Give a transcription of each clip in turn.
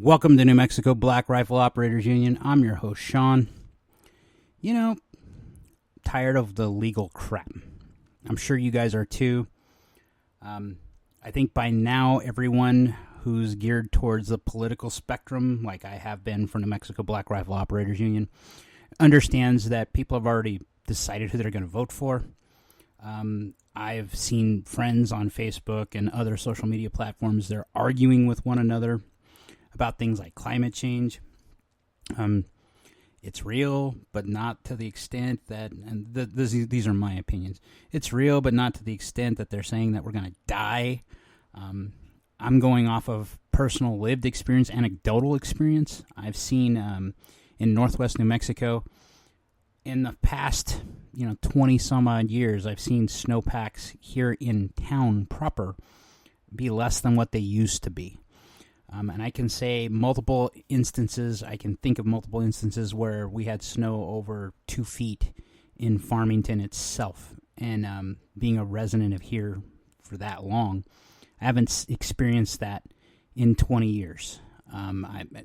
Welcome to New Mexico Black Rifle Operators Union. I'm your host, Sean. You know, tired of the legal crap. I'm sure you guys are too. I think by now everyone who's geared towards the political spectrum, like I have been for New Mexico Black Rifle Operators Union, understands that people have already decided who they're going to vote for. I've seen friends on Facebook and other social media platforms, they're arguing with one another about things like climate change. It's real, but not to the extent that, and these are my opinions, it's real, but not to the extent that they're saying that we're going to die. I'm going off of personal lived experience, anecdotal experience. I've seen in northwest New Mexico, in the past 20 some odd years, I've seen snowpacks here in town proper be less than what they used to be. And I can say multiple instances, I can think of multiple instances where we had snow over 2 feet in Farmington itself. And being a resident of here for that long, I haven't experienced that in 20 years.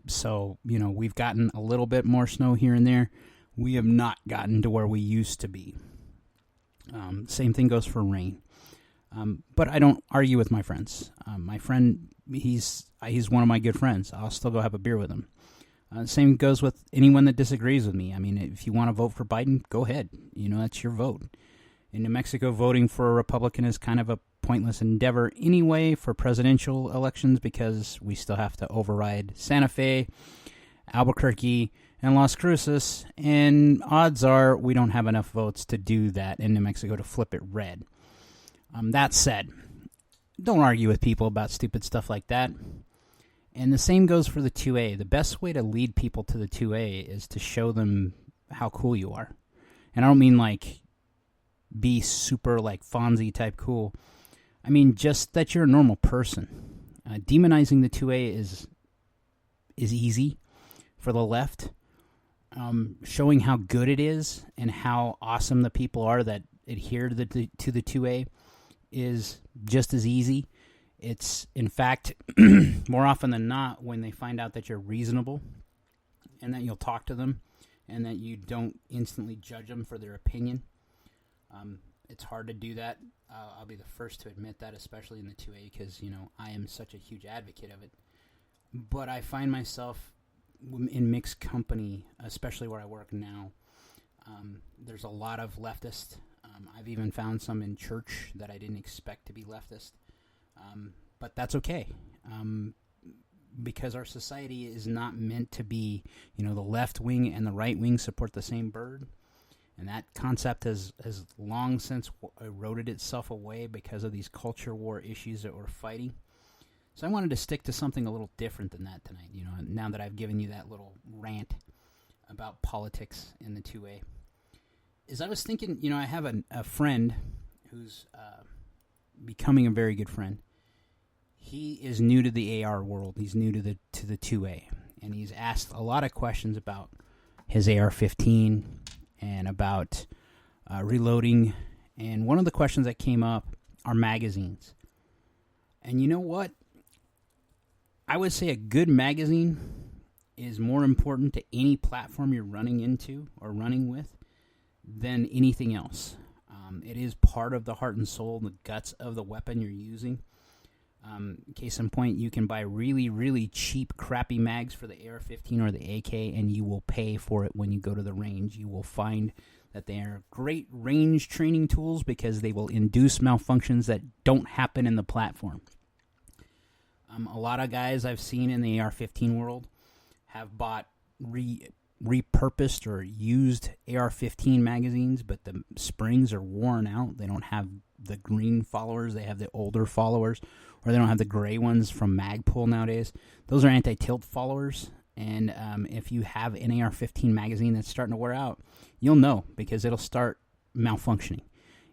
So, we've gotten a little bit more snow here and there. We have not gotten to where we used to be. Same thing goes for rain. But I don't argue with my friends. My friend, he's one of my good friends. I'll still go have a beer with him. Same goes with anyone that disagrees with me. I mean, if you want to vote for Biden, go ahead. That's your vote. In New Mexico, voting for a Republican is kind of a pointless endeavor anyway for presidential elections because we still have to override Santa Fe, Albuquerque, and Las Cruces, and odds are we don't have enough votes to do that in New Mexico to flip it red. That said, don't argue with people about stupid stuff like that. And the same goes for the 2A. The best way to lead people to the 2A is to show them how cool you are. And I don't mean like be super like Fonzie type cool. I mean just that you're a normal person. Demonizing the 2A is easy for the left. Showing how good it is and how awesome the people are that adhere to the 2A is just as easy. It's, in fact, more often than not, when they find out that you're reasonable and that you'll talk to them and that you don't instantly judge them for their opinion. It's hard to do that. I'll be the first to admit that, especially in the 2A, because, I am such a huge advocate of it. But I find myself in mixed company, especially where I work now. There's a lot of leftists. I've even found some in church that I didn't expect to be leftist. But that's okay. Because our society is not meant to be, the left wing and the right wing support the same bird. And that concept has long since eroded itself away because of these culture war issues that we're fighting. So I wanted to stick to something a little different than that tonight, now that I've given you that little rant about politics in the 2A. As I was thinking, I have a friend who's becoming a very good friend. He is new to the AR world. He's new to the 2A. And he's asked a lot of questions about his AR-15 and about reloading. And one of the questions that came up are magazines. And you know what? I would say a good magazine is more important to any platform you're running into or running with than anything else. It is part of the heart and soul, the guts of the weapon you're using. Case in point, you can buy really, really cheap, crappy mags for the AR-15 or the AK, and you will pay for it when you go to the range. You will find that they are great range training tools because they will induce malfunctions that don't happen in the platform. A lot of guys I've seen in the AR-15 world have bought repurposed or used AR-15 magazines, but the springs are worn out. They don't have the green followers. They have the older followers, or they don't have the gray ones from Magpul nowadays. Those are anti-tilt followers, and if you have an AR-15 magazine that's starting to wear out, you'll know because it'll start malfunctioning.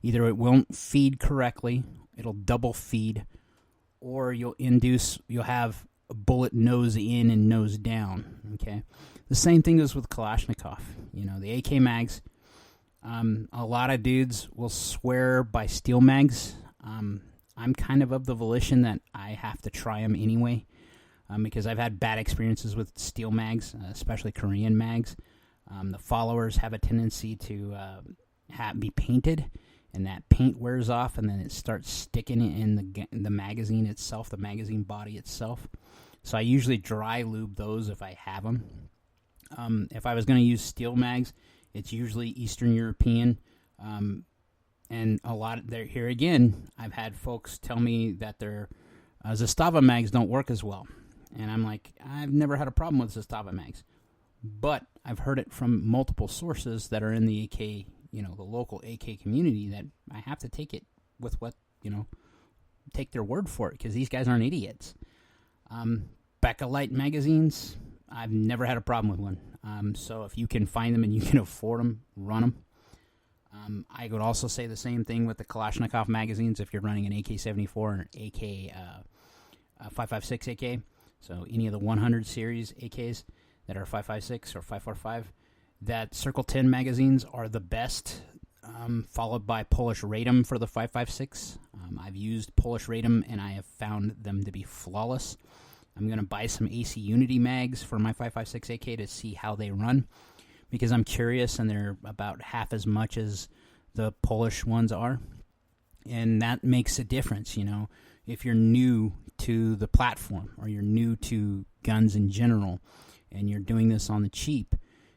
Either it won't feed correctly, it'll double feed, or you'll have a bullet nose in and nose down, okay? The same thing goes with Kalashnikov. The AK mags, a lot of dudes will swear by steel mags. I'm kind of the volition that I have to try them anyway. because I've had bad experiences with steel mags, especially Korean mags. The followers have a tendency to be painted, and that paint wears off, and then it starts sticking in the magazine itself, the magazine body itself. So I usually dry lube those if I have them. If I was going to use steel mags, it's usually Eastern European. And a lot of here again, I've had folks tell me that their Zastava mags don't work as well. And I'm like, I've never had a problem with Zastava mags. But I've heard it from multiple sources that are in the AK, the local AK community, that I have to take it with what, take their word for it, because these guys aren't idiots. Becca Light magazines, I've never had a problem with one. So if you can find them and you can afford them, run them. I would also say the same thing with the Kalashnikov magazines if you're running an AK-74 or an AK 5.56 AK. So any of the 100 series AKs that are 5.56 or 5.45, that Circle 10 magazines are the best, followed by Polish Radom for the 5.56. I've used Polish Radom and I have found them to be flawless. I'm going to buy some AC Unity mags for my 5.56 AK to see how they run, because I'm curious, and they're about half as much as the Polish ones are. And that makes a difference, if you're new to the platform or you're new to guns in general and you're doing this on the cheap,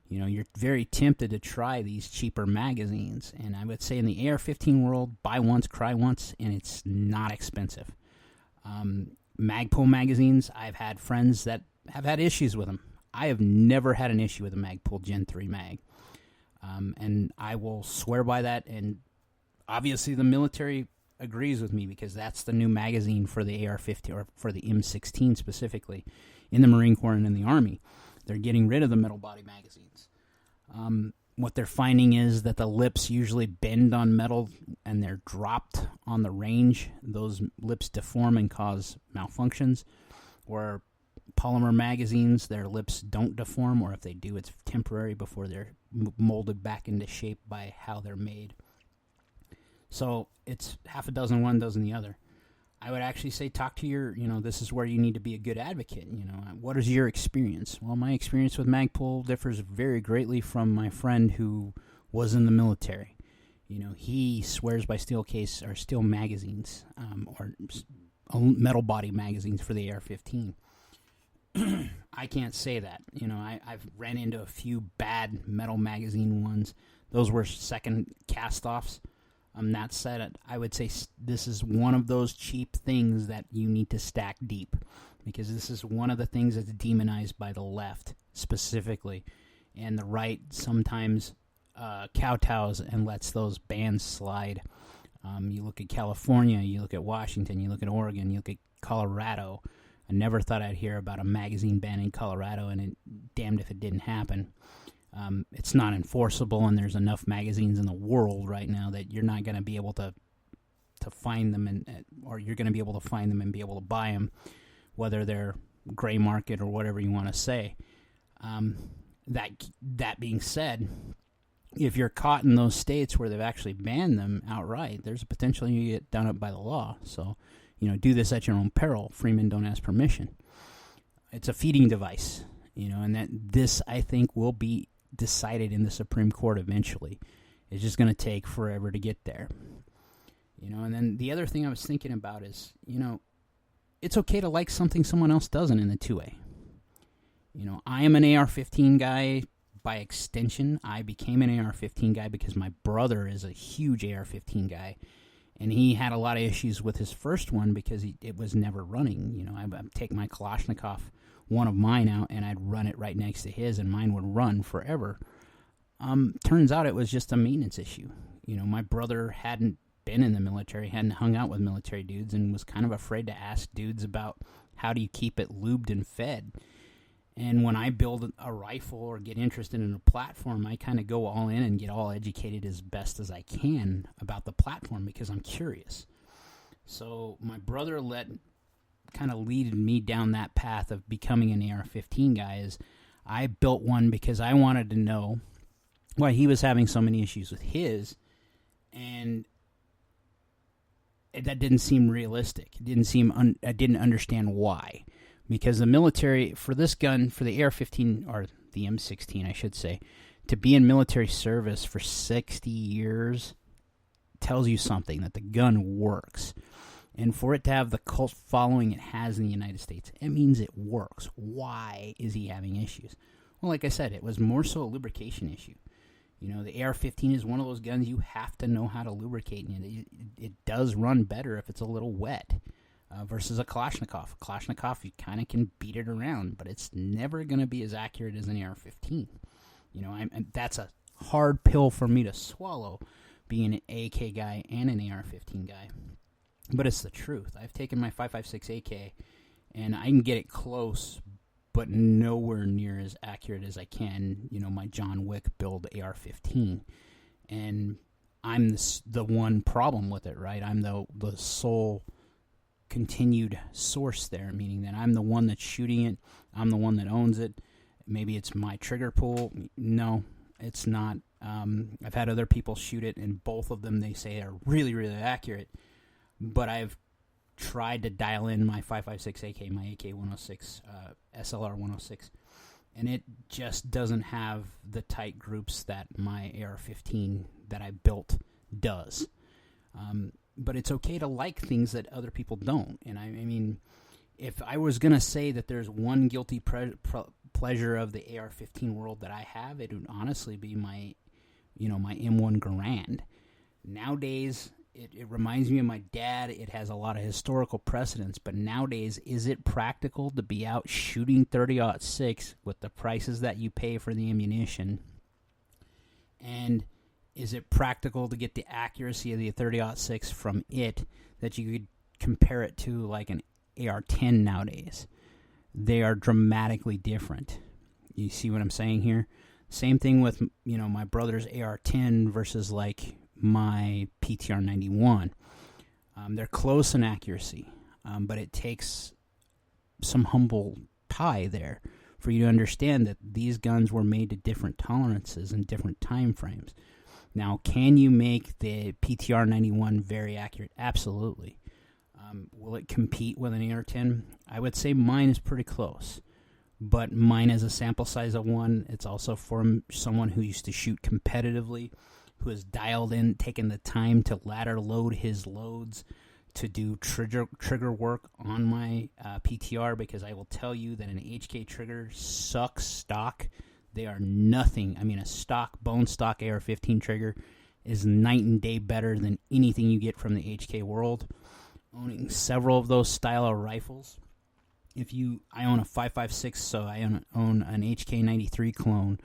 you're very tempted to try these cheaper magazines. And I would say in the AR-15 world, buy once, cry once, and it's not expensive. Magpul magazines, I've had friends that have had issues with them. I have never had an issue with a Magpul Gen 3 mag. And I will swear by that, and obviously the military agrees with me, because that's the new magazine for the AR-15, or for the M16 specifically, in the Marine Corps and in the Army. They're getting rid of the metal body magazines. What they're finding is that the lips usually bend on metal and they're dropped on the range. Those lips deform and cause malfunctions. Or polymer magazines, their lips don't deform, or if they do, it's temporary before they're molded back into shape by how they're made. So it's half a dozen one, dozen the other. I would actually say talk to your, this is where you need to be a good advocate. What is your experience? Well, my experience with Magpul differs very greatly from my friend who was in the military. He swears by steel case or steel magazines, or metal body magazines for the AR-15. I can't say that. I've ran into a few bad metal magazine ones. Those were second cast-offs. That said, I would say this is one of those cheap things that you need to stack deep, because this is one of the things that's demonized by the left specifically, and the right sometimes kowtows and lets those bans slide. You look at California, you look at Washington, you look at Oregon, you look at Colorado. I never thought I'd hear about a magazine ban in Colorado, and damned if it didn't happen. It's not enforceable, and there's enough magazines in the world right now that you're not going to be able to find them, or you're going to be able to find them and be able to buy them, whether they're gray market or whatever you want to say. That being said, if you're caught in those states where they've actually banned them outright, there's a potential you get done up by the law. So, do this at your own peril. Freemen don't ask permission. It's a feeding device, and that this, I think, will be decided in the Supreme Court eventually. It's just going to take forever to get there. And then the other thing I was thinking about is, it's okay to like something someone else doesn't in the 2A. I am an AR-15 guy by extension. I became an AR-15 guy because my brother is a huge AR-15 guy. And he had a lot of issues with his first one because it was never running. I'd take my Kalashnikov, one of mine, out, and I'd run it right next to his, and mine would run forever. Turns out it was just a maintenance issue. My brother hadn't been in the military, hadn't hung out with military dudes, and was kind of afraid to ask dudes about how do you keep it lubed and fed. And when I build a rifle or get interested in a platform, I kind of go all in and get all educated as best as I can about the platform because I'm curious. So my brother kind of leaded me down that path of becoming an AR-15 guy. Is I built one because I wanted to know why he was having so many issues with his, and that didn't seem realistic. It didn't seem I didn't understand why. because the military, for this gun, for the AR-15, or the M16, I should say, to be in military service for 60 years tells you something, that the gun works. And for it to have the cult following it has in the United States, it means it works. Why is he having issues? Well, like I said, it was more so a lubrication issue. You know, the AR-15 is one of those guns you have to know how to lubricate, and it does run better if it's a little wet versus a Kalashnikov. A Kalashnikov, you kind of can beat it around, but it's never going to be as accurate as an AR-15. You know, that's a hard pill for me to swallow, being an AK guy and an AR-15 guy. But it's the truth. I've taken my 5.56 AK, and I can get it close, but nowhere near as accurate as I can, you know, my John Wick build AR-15. And I'm the one problem with it, right? I'm the sole continued source there, meaning that I'm the one that's shooting it. I'm the one that owns it. Maybe it's my trigger pull. No, it's not. I've had other people shoot it, and both of them, they say, are really, really accurate. But I've tried to dial in my 5.56 AK, my AK-106, SLR 106, and it just doesn't have the tight groups that my AR-15 that I built does. But it's okay to like things that other people don't. And I mean, if I was going to say that there's one guilty pleasure of the AR-15 world that I have, it would honestly be my M1 Garand. Nowadays, it reminds me of my dad. It has a lot of historical precedence, but nowadays, is it practical to be out shooting 30-06 with the prices that you pay for the ammunition? And is it practical to get the accuracy of the 30-06 from it that you could compare it to like an AR-10 nowadays? They are dramatically different. You see what I'm saying here? Same thing with, you know, my brother's AR-10 versus like my PTR 91. They're close in accuracy, but it takes some humble pie there for you to understand that these guns were made to different tolerances and different time frames. Now, can you make the PTR 91 very accurate? Absolutely. Will it compete with an AR-10? I would say mine is pretty close, but mine has a sample size of 1. It's also for someone who used to shoot competitively, who has dialed in, taken the time to ladder load his loads to do trigger work on my PTR, because I will tell you that an HK trigger sucks stock. They are nothing. I mean, a stock, bone stock AR-15 trigger is night and day better than anything you get from the HK world. Owning several of those style of rifles, I own a 5.56, so I own an HK93 clone,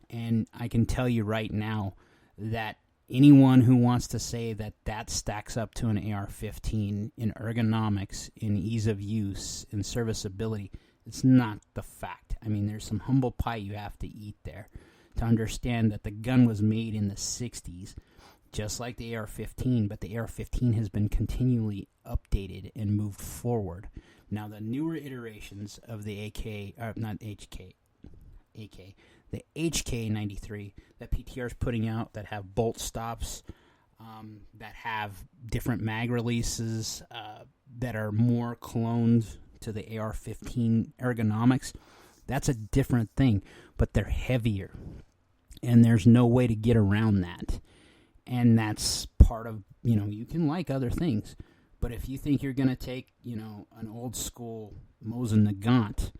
and I can tell you right now that anyone who wants to say that that stacks up to an AR-15 in ergonomics, in ease of use, in serviceability, it's not the fact. I mean, there's some humble pie you have to eat there to understand that the gun was made in the 60s, just like the AR-15, but the AR-15 has been continually updated and moved forward. Now, the newer iterations of the the HK93 that PTR is putting out that have bolt stops, that have different mag releases, that are more cloned to the AR-15 ergonomics, that's a different thing, but they're heavier, and there's no way to get around that. And that's part of, you can like other things, but if you think you're going to take, an old school Mosin Nagant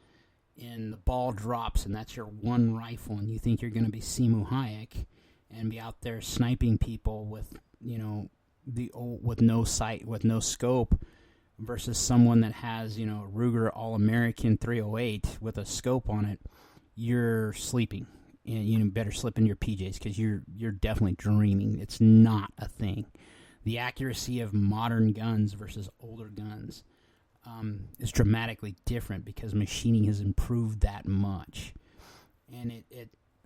and the ball drops and that's your one rifle, and you think you're going to be Simu Hayek and be out there sniping people with, with no sight, with no scope, versus someone that has, Ruger All-American 308 with a scope on it, you're sleeping. And you better slip in your PJs, because you're definitely dreaming. It's not a thing. The accuracy of modern guns versus older guns is dramatically different, because machining has improved that much. And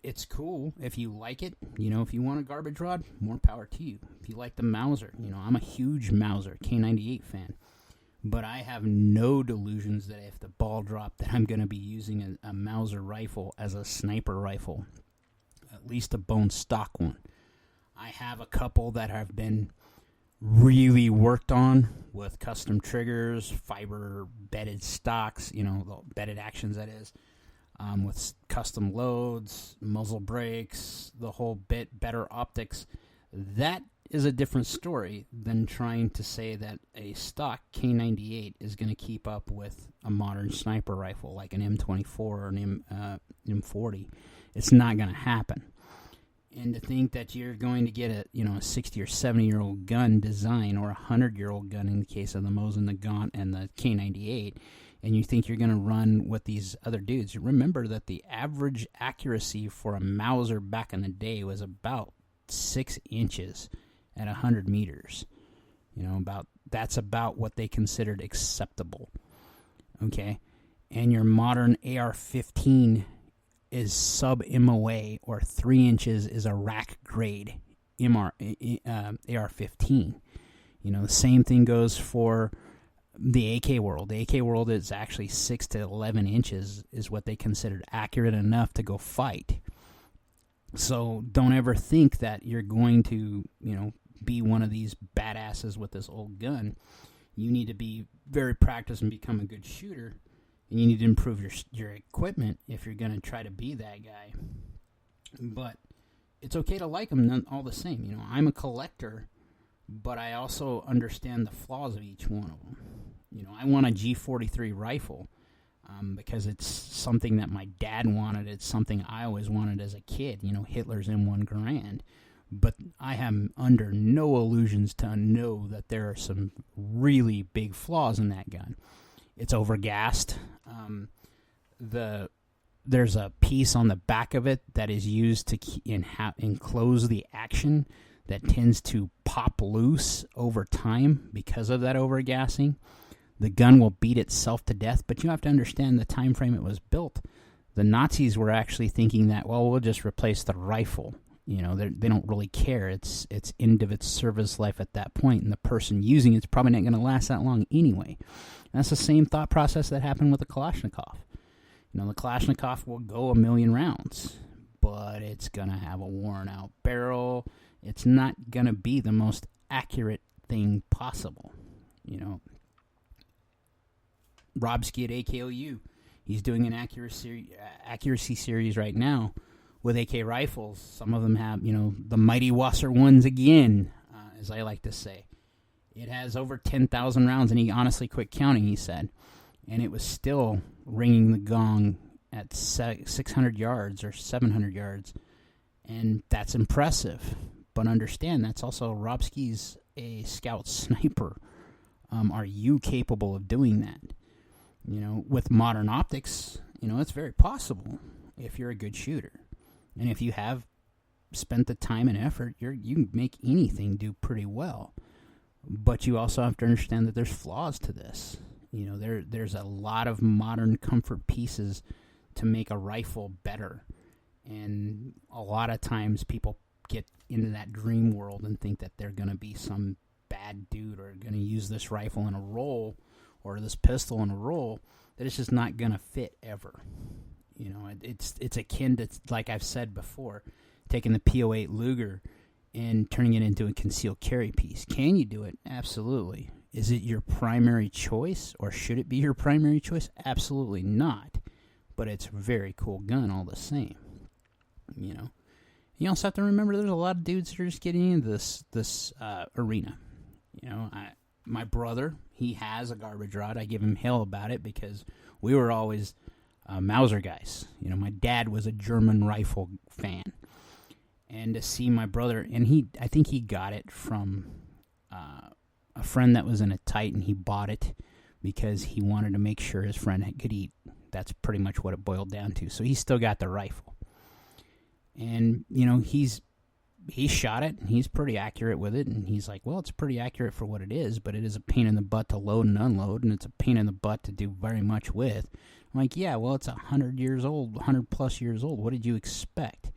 it's cool if you like it. If you want a garbage rod, more power to you. If you like the Mauser, I'm a huge Mauser K98 fan. But I have no delusions that if the ball dropped, that I'm going to be using a Mauser rifle as a sniper rifle, at least a bone stock one. I have a couple that have been really worked on with custom triggers, fiber bedded stocks, the bedded actions, that is, with custom loads, muzzle brakes, the whole bit, better optics. That is a different story than trying to say that a stock K98 is going to keep up with a modern sniper rifle like an M24 or an M40. It's not going to happen. And to think that you're going to get a 60 or 70-year-old gun design, or a 100-year-old gun in the case of the Mosin, the Gaunt, and the K98, and you think you're going to run with these other dudes, remember that the average accuracy for a Mauser back in the day was about 6 inches at 100 meters. That's about what they considered acceptable. Okay? And your modern AR-15 is sub-MOA, or 3 inches is a rack grade AR-15. The same thing goes for the AK World. The AK World is actually 6 to 11 inches is what they considered accurate enough to go fight. So don't ever think that you're going to, be one of these badasses with this old gun. You need to be very practiced and become a good shooter. And you need to improve your equipment if you're going to try to be that guy. But it's okay to like them all the same. I'm a collector, but I also understand the flaws of each one of them. I want a G43 rifle because it's something that my dad wanted. It's something I always wanted as a kid, Hitler's M1 Garand. But I am under no illusions to know that there are some really big flaws in that gun. It's overgassed. There's a piece on the back of it that is used to enclose the action that tends to pop loose over time because of that overgassing. The gun will beat itself to death, but you have to understand the time frame it was built. The Nazis were actually thinking that, we'll just replace the rifle. They don't really care. It's end of its service life at that point, and the person using it's probably not going to last that long anyway. And that's the same thought process that happened with the Kalashnikov. The Kalashnikov will go 1 million rounds, but it's going to have a worn-out barrel. It's not going to be the most accurate thing possible. Robski at AKOU, he's doing an accuracy series right now with AK rifles. Some of them have, the Mighty Wasser ones again, as I like to say. It has over 10,000 rounds, and he honestly quit counting, he said. And it was still ringing the gong at 600 yards or 700 yards. And that's impressive. But understand, that's also Robski's a scout sniper. Are you capable of doing that? With modern optics, it's very possible if you're a good shooter. And if you have spent the time and effort, you can make anything do pretty well. But you also have to understand that there's flaws to this. There's a lot of modern comfort pieces to make a rifle better. And a lot of times people get into that dream world and think that they're going to be some bad dude or going to use this rifle in a roll or this pistol in a roll, that it's just not going to fit ever. It's akin to, like I've said before, taking the P08 Luger and turning it into a concealed carry piece. Can you do it? Absolutely. Is it your primary choice, or should it be your primary choice? Absolutely not. But it's a very cool gun all the same. You also have to remember there's a lot of dudes that are just getting into this arena. My brother, he has a garbage rod. I give him hell about it because we were always Mauser guys. My dad was a German rifle fan. And to see my brother, and I think he got it from a friend that was in a Titan. He bought it because he wanted to make sure his friend could eat. That's pretty much what it boiled down to. So he still got the rifle. And, he shot it, and he's pretty accurate with it, and he's like, it's pretty accurate for what it is, but it is a pain in the butt to load and unload, and it's a pain in the butt to do very much with. I'm like, it's 100 years old, 100-plus years old. What did you expect?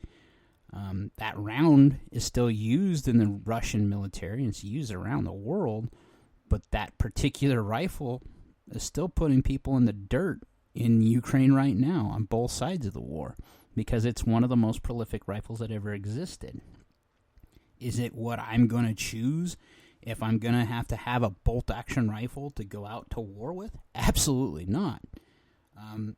That round is still used in the Russian military, and it's used around the world, but that particular rifle is still putting people in the dirt in Ukraine right now on both sides of the war because it's one of the most prolific rifles that ever existed. Is it what I'm going to choose If I'm going to have a bolt-action rifle to go out to war with, absolutely not.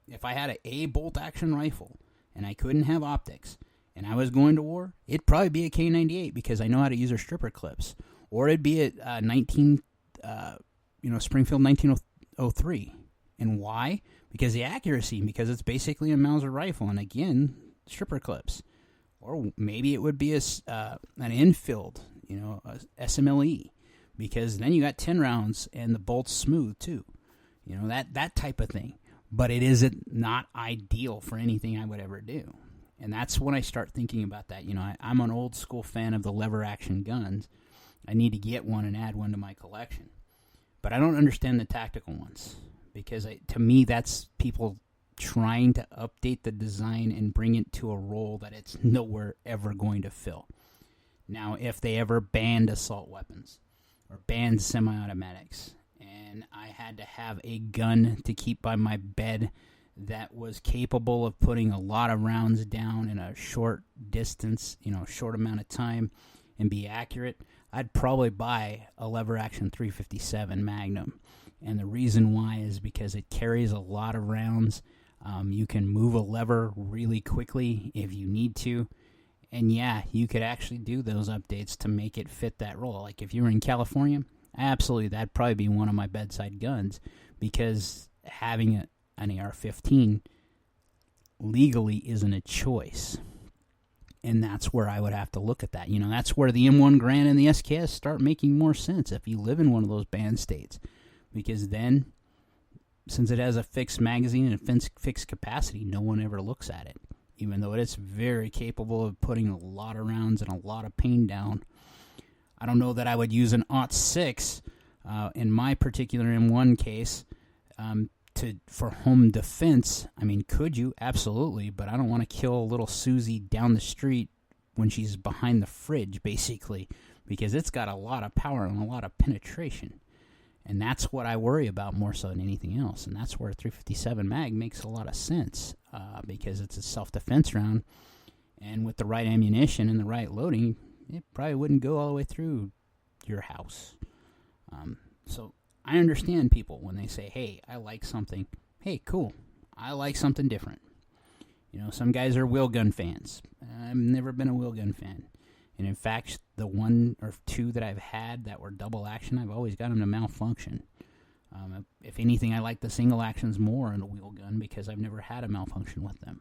If I had a bolt-action rifle and I couldn't have optics and I was going to war, it'd probably be a K98 because I know how to use their stripper clips. Or it'd be a Springfield 1903. And why? Because the accuracy, because it's basically a Mauser rifle, and again, stripper clips. Or maybe it would be an infield, a SMLE, because then you got 10 rounds and the bolt's smooth too. That type of thing. But it isn't not ideal for anything I would ever do. And that's when I start thinking about that. I'm an old school fan of the lever action guns. I need to get one and add one to my collection. But I don't understand the tactical ones, because to me that's people trying to update the design and bring it to a role that it's nowhere ever going to fill. Now, if they ever banned assault weapons or banned semi-automatics, and I had to have a gun to keep by my bed that was capable of putting a lot of rounds down in a short distance, short amount of time, and be accurate, I'd probably buy a lever action 357 Magnum. And the reason why is because it carries a lot of rounds. You can move a lever really quickly if you need to. And yeah, you could actually do those updates to make it fit that role. Like if you were in California, absolutely, that'd probably be one of my bedside guns, because having an AR-15 legally isn't a choice. And that's where I would have to look at that. That's where the M1 Garand and the SKS start making more sense if you live in one of those banned states. Because then, since it has a fixed magazine and a fixed capacity, no one ever looks at it. Even though it is very capable of putting a lot of rounds and a lot of pain down. I don't know that I would use an AUT-6 in my particular M1 case for home defense. I mean, could you? Absolutely, but I don't want to kill little Susie down the street when she's behind the fridge, basically, because it's got a lot of power and a lot of penetration. And that's what I worry about more so than anything else. And that's where a 357 mag makes a lot of sense, because it's a self-defense round. And with the right ammunition and the right loading, it probably wouldn't go all the way through your house. So I understand people when they say, hey, I like something. Hey, cool. I like something different. Some guys are wheel gun fans. I've never been a wheel gun fan. And in fact, the one or two that I've had that were double action, I've always got them to malfunction. If anything, I like the single actions more in a wheel gun because I've never had a malfunction with them.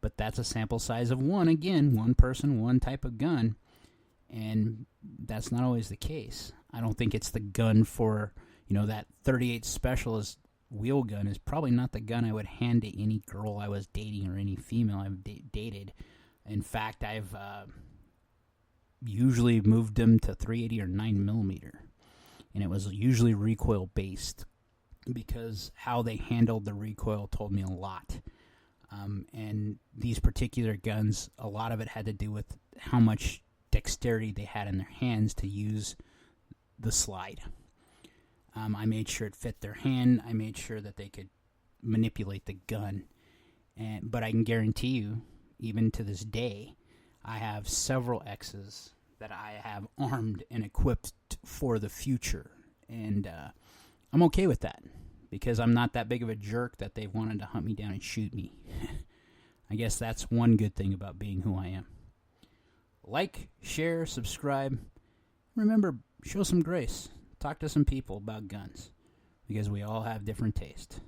But that's a sample size of one. Again, one person, one type of gun. And that's not always the case. I don't think it's the gun for, that 38 Specialist wheel gun is probably not the gun I would hand to any girl I was dating or any female I've dated. In fact, I've usually moved them to 380 or 9mm, and it was usually recoil based, because how they handled the recoil told me a lot. And these particular guns, a lot of it had to do with how much dexterity they had in their hands to use the slide. I made sure it fit their hand. I made sure that they could manipulate the gun. But I can guarantee you, even to this day, I have several X's that I have armed and equipped for the future. And I'm okay with that, because I'm not that big of a jerk that they wanted to hunt me down and shoot me. I guess that's one good thing about being who I am. Like, share, subscribe. Remember, show some grace. Talk to some people about guns, because we all have different tastes.